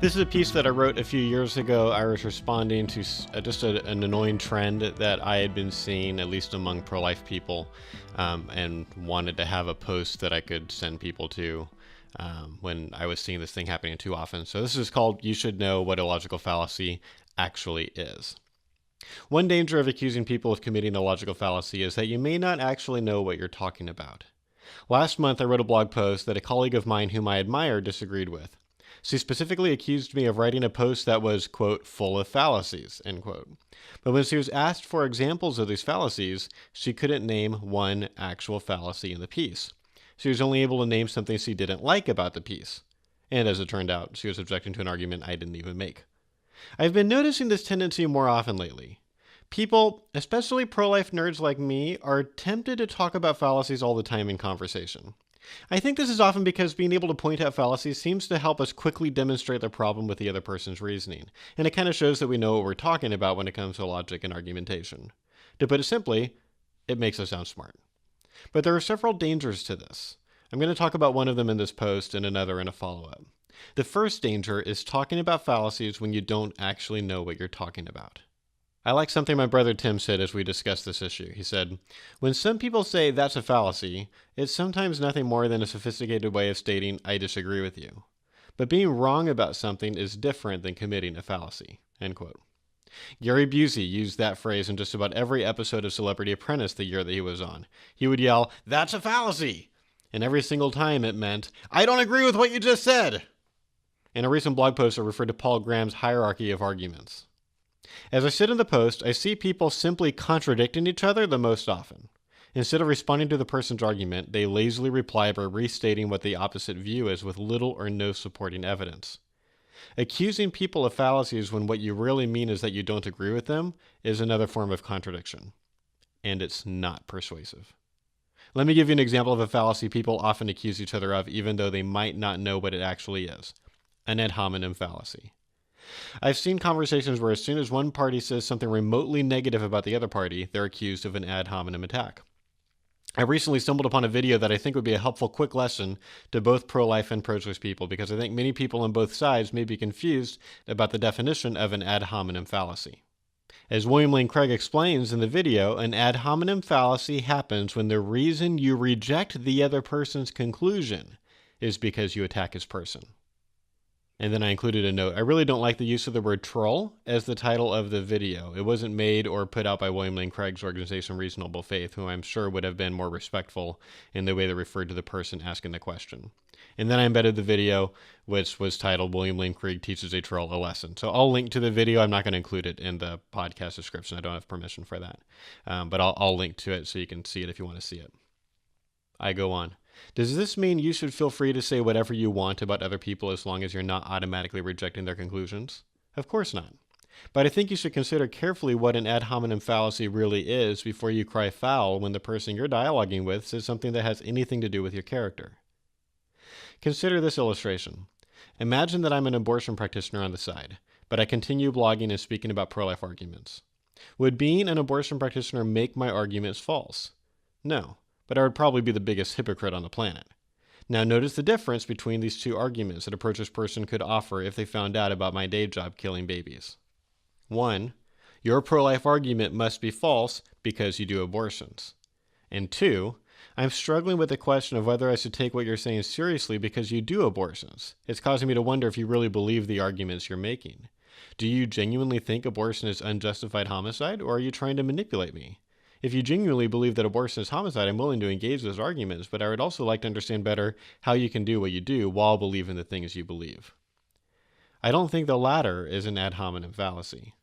This is a piece that I wrote a few years ago. I was responding to just an annoying trend that I had been seeing, at least among pro-life people, and wanted to have a post that I could send people to when I was seeing this thing happening too often. So this is called "You Should Know What a Logical Fallacy Actually Is." One danger of accusing people of committing a logical fallacy is that you may not actually know what you're talking about. Last month, I wrote a blog post that a colleague of mine whom I admire disagreed with. She specifically accused me of writing a post that was, quote, full of fallacies, end quote. But when she was asked for examples of these fallacies, she couldn't name one actual fallacy in the piece. She was only able to name something she didn't like about the piece. And as it turned out, she was objecting to an argument I didn't even make. I've been noticing this tendency more often lately. People, especially pro-life nerds like me, are tempted to talk about fallacies all the time in conversation. I think this is often because being able to point out fallacies seems to help us quickly demonstrate the problem with the other person's reasoning, and it kind of shows that we know what we're talking about when it comes to logic and argumentation. To put it simply, it makes us sound smart. But there are several dangers to this. I'm going to talk about one of them in this post and another in a follow-up. The first danger is talking about fallacies when you don't actually know what you're talking about. I like something my brother Tim said as we discussed this issue. He said, "When some people say that's a fallacy, it's sometimes nothing more than a sophisticated way of stating I disagree with you. But being wrong about something is different than committing a fallacy." End quote. Gary Busey used that phrase in just about every episode of Celebrity Apprentice the year that he was on. He would yell, "That's a fallacy!" And every single time it meant, "I don't agree with what you just said!" In a recent blog post, I referred to Paul Graham's hierarchy of arguments. As I sit in the post, I see people simply contradicting each other the most often. Instead of responding to the person's argument, they lazily reply by restating what the opposite view is with little or no supporting evidence. Accusing people of fallacies when what you really mean is that you don't agree with them is another form of contradiction. And it's not persuasive. Let me give you an example of a fallacy people often accuse each other of, even though they might not know what it actually is. An AdHominem fallacy. I've seen conversations where as soon as one party says something remotely negative about the other party, they're accused of an ad hominem attack. I recently stumbled upon a video that I think would be a helpful quick lesson to both pro-life and pro-choice people, because I think many people on both sides may be confused about the definition of an ad hominem fallacy. As William Lane Craig explains in the video, an ad hominem fallacy happens when the reason you reject the other person's conclusion is because you attack his person. And then I included a note. I really don't like the use of the word troll as the title of the video. It wasn't made or put out by William Lane Craig's organization Reasonable Faith, who I'm sure would have been more respectful in the way they referred to the person asking the question. And then I embedded the video, which was titled William Lane Craig Teaches a Troll a Lesson. So I'll link to the video. I'm not going to include it in the podcast description. I don't have permission for that. But I'll link to it so you can see it if you want to see it. I go on. Does this mean you should feel free to say whatever you want about other people as long as you're not automatically rejecting their conclusions? Of course not. But I think you should consider carefully what an ad hominem fallacy really is before you cry foul when the person you're dialoguing with says something that has anything to do with your character. Consider this illustration. Imagine that I'm an abortion practitioner on the side, but I continue blogging and speaking about pro-life arguments. Would being an abortion practitioner make my arguments false? No. But I would probably be the biggest hypocrite on the planet. Now notice the difference between these two arguments that a pro-choice person could offer if they found out about my day job killing babies. 1. Your pro-life argument must be false because you do abortions. And 2. I'm struggling with the question of whether I should take what you're saying seriously because you do abortions. It's causing me to wonder if you really believe the arguments you're making. Do you genuinely think abortion is unjustified homicide, or are you trying to manipulate me? If you genuinely believe that abortion is homicide, I'm willing to engage those arguments, but I would also like to understand better how you can do what you do while believing the things you believe. I don't think the latter is an ad hominem fallacy.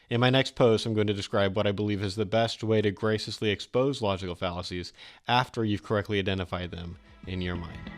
In my next post, I'm going to describe what I believe is the best way to graciously expose logical fallacies after you've correctly identified them in your mind.